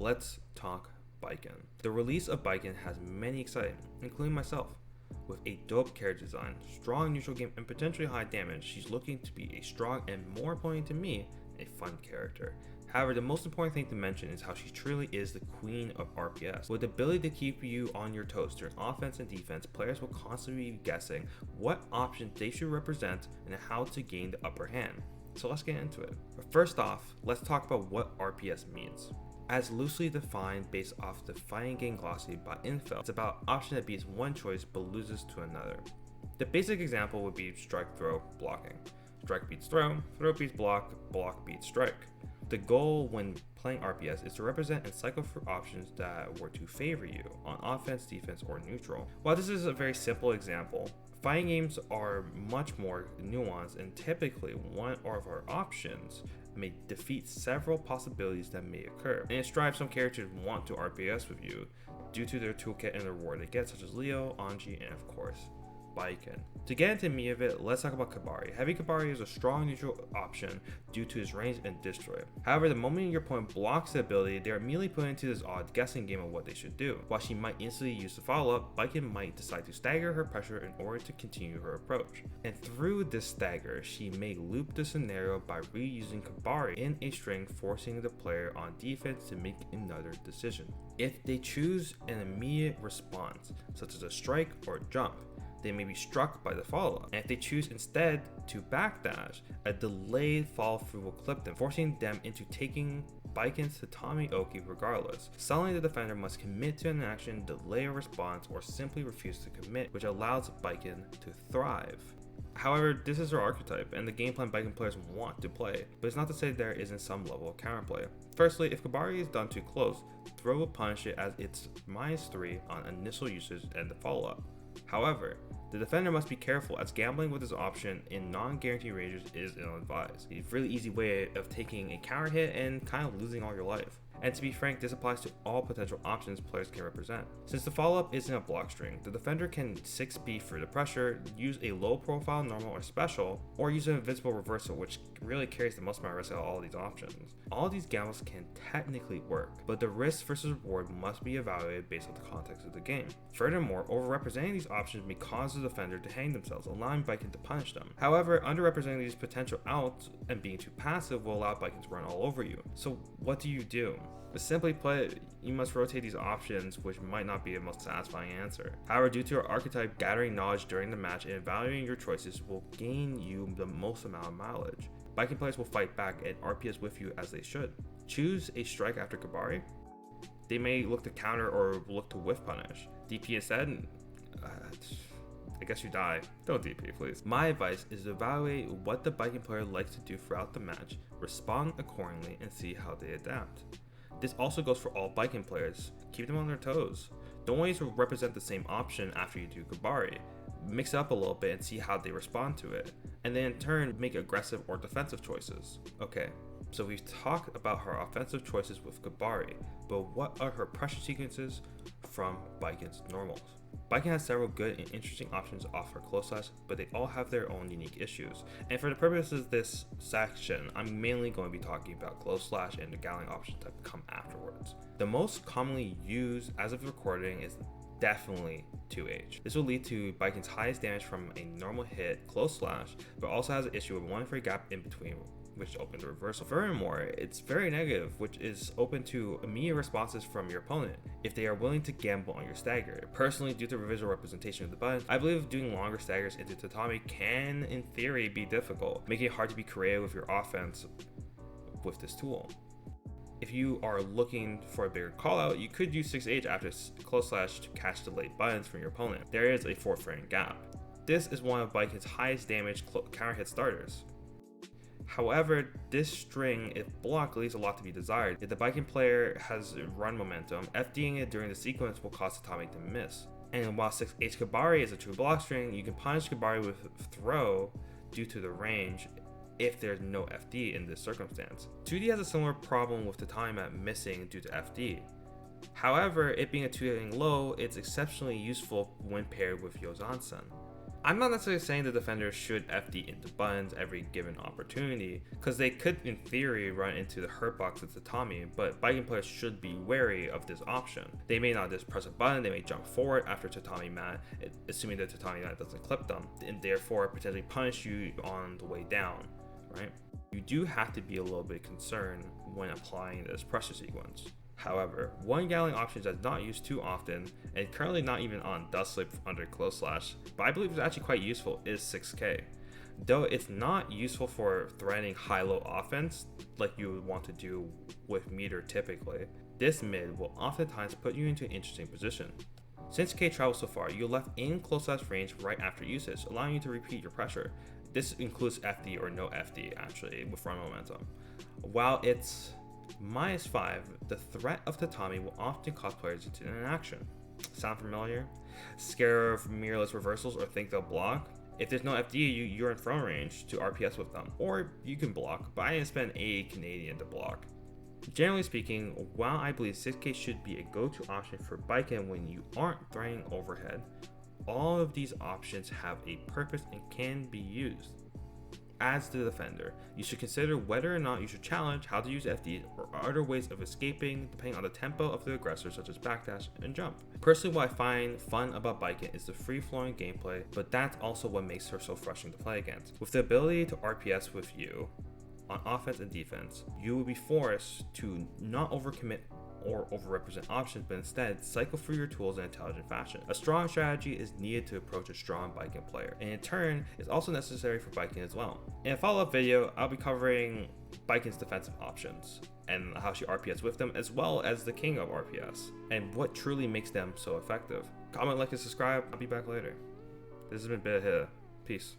Let's talk Baiken. The release of Baiken has many exciting, including myself. With a dope character design, strong neutral game, and potentially high damage, she's looking to be a strong and, more importantly to me, a fun character. However, the most important thing to mention is how she truly is the queen of RPS. With the ability to keep you on your toes during offense and defense, players will constantly be guessing what options they should represent and how to gain the upper hand. So let's get into it. But first off, let's talk about what RPS means. As loosely defined based off the fighting game glossary by Infel, it's about option that beats one choice but loses to another. The basic example would be strike, throw, blocking. Strike beats throw, throw beats block, block beats strike. The goal when playing RPS is to represent and cycle through options that were to favor you on offense, defense, or neutral. While this is a very simple example, fighting games are much more nuanced, and typically one of our options may defeat several possibilities that may occur. And it drives some characters want to RPS with you due to their toolkit and the reward they get, such as Leo, Anji, and of course, Baiken. To get into the meat of it, let's talk about Kabari. Heavy Kabari is a strong neutral option due to his range and destroy. However, the moment your opponent blocks the ability, they are immediately put into this odd guessing game of what they should do. While she might instantly use the follow-up, Baiken might decide to stagger her pressure in order to continue her approach. And through this stagger, she may loop the scenario by reusing Kabari in a string, forcing the player on defense to make another decision. If they choose an immediate response, such as a strike or jump, they may be struck by the follow-up. And if they choose instead to backdash, a delayed follow-through will clip them, forcing them into taking Baiken's Tatami Oki regardless. Suddenly the defender must commit to an action, delay a response, or simply refuse to commit, which allows Baiken to thrive. However, this is her archetype, and the game plan Baiken players want to play, but it's not to say there isn't some level of counterplay. Firstly, if Kabari is done too close, throw will punish it as it's -3 on initial usage and the follow-up. However, the defender must be careful as gambling with this option in non-guaranteed ranges is ill-advised. It's a really easy way of taking a counter hit and kind of losing all your life. And to be frank, this applies to all potential options players can represent. Since the follow-up isn't a block string, the defender can 6B for the pressure, use a low profile, normal, or special, or use an invincible reversal, which really carries the most amount of risk out of all these options. All these gambles can technically work, but the risk versus reward must be evaluated based on the context of the game. Furthermore, overrepresenting these options may cause the defender to hang themselves, allowing Baiken to punish them. However, underrepresenting these potential outs and being too passive will allow Baiken to run all over you. So what do you do? Simply put, you must rotate these options, which might not be the most satisfying answer. However, due to your archetype, gathering knowledge during the match and evaluating your choices will gain you the most amount of mileage. Baiken players will fight back and RPS with you as they should. Choose a strike after Kabari. They may look to counter or look to whiff punish. DP instead, I guess you die. Don't DP, please. My advice is to evaluate what the Baiken player likes to do throughout the match, respond accordingly, and see how they adapt. This also goes for all Baiken players. Keep them on their toes. Don't always represent the same option after you do Kabari. Mix it up a little bit and see how they respond to it. And then in turn, make aggressive or defensive choices. Okay, so we've talked about her offensive choices with Kabari, but what are her pressure sequences from Baiken's normals? Baiken has several good and interesting options to offer close slash, but they all have their own unique issues. And for the purposes of this section, I'm mainly going to be talking about close slash and the Gatling options that come afterwards. The most commonly used as of recording is definitely 2H. This will lead to Baiken's highest damage from a normal hit, close slash, but also has an issue with one free gap in between, which opens the reversal. Furthermore, it's very negative, which is open to immediate responses from your opponent if they are willing to gamble on your stagger. Personally, due to the visual representation of the button, I believe doing longer staggers into Tatami can, in theory, be difficult, making it hard to be creative with your offense with this tool. If you are looking for a bigger callout, you could use 6H after close slash to catch the late buttons from your opponent. There is a 4th frame gap. This is one of Baiken's highest damage counter hit starters. However, this string, if blocked, leaves a lot to be desired. If the Baiken player has run momentum, FDing it during the sequence will cause Tatami to miss. And while 6H Kabari is a true block string, you can punish Kabari with throw due to the range if there's no FD in this circumstance. 2D has a similar problem with Tatami at missing due to FD. However, it being a 2 hitting low, it's exceptionally useful when paired with Yozansen. I'm not necessarily saying the defenders should FD into buttons every given opportunity, because they could in theory run into the hurt box with Tatami, but Baiken players should be wary of this option. They may not just press a button, they may jump forward after Tatami mat, assuming that Tatami mat doesn't clip them, and therefore potentially punish you on the way down, right? You do have to be a little bit concerned when applying this pressure sequence. However, one Gatling option that's not used too often, and currently not even on Dust Sleep under Close Slash, but I believe is actually quite useful, is 6K. Though it's not useful for threatening high-low offense like you would want to do with meter typically, this mid will oftentimes put you into an interesting position. Since K travels so far, you're left in close slash range right after usage, allowing you to repeat your pressure. This includes FD or no FD actually with front momentum. While it's -5, the threat of Tatami will often cause players into inaction. Sound familiar? Scared of mirrorless reversals or think they'll block? If there's no FD, you're in front range to RPS with them, or you can block, but I didn't spend 80 Canadian to block. Generally speaking, while I believe 6K should be a go-to option for Baiken when you aren't threatening overhead, all of these options have a purpose and can be used. As the defender, you should consider whether or not you should challenge how to use FD or other ways of escaping depending on the tempo of the aggressor, such as backdash and jump. Personally, what I find fun about Baiken is the free-flowing gameplay, but that's also what makes her so frustrating to play against. With the ability to RPS with you on offense and defense, you will be forced to not overcommit or overrepresent options, but instead cycle through your tools in an intelligent fashion. A strong strategy is needed to approach a strong Baiken player, and in turn is also necessary for Baiken as well. In a follow-up video, I'll be covering Baiken's defensive options and how she RPS with them, as well as the king of RPS, and what truly makes them so effective. Comment, like, and subscribe. I'll be back later. This has been Bit Hitter. Peace.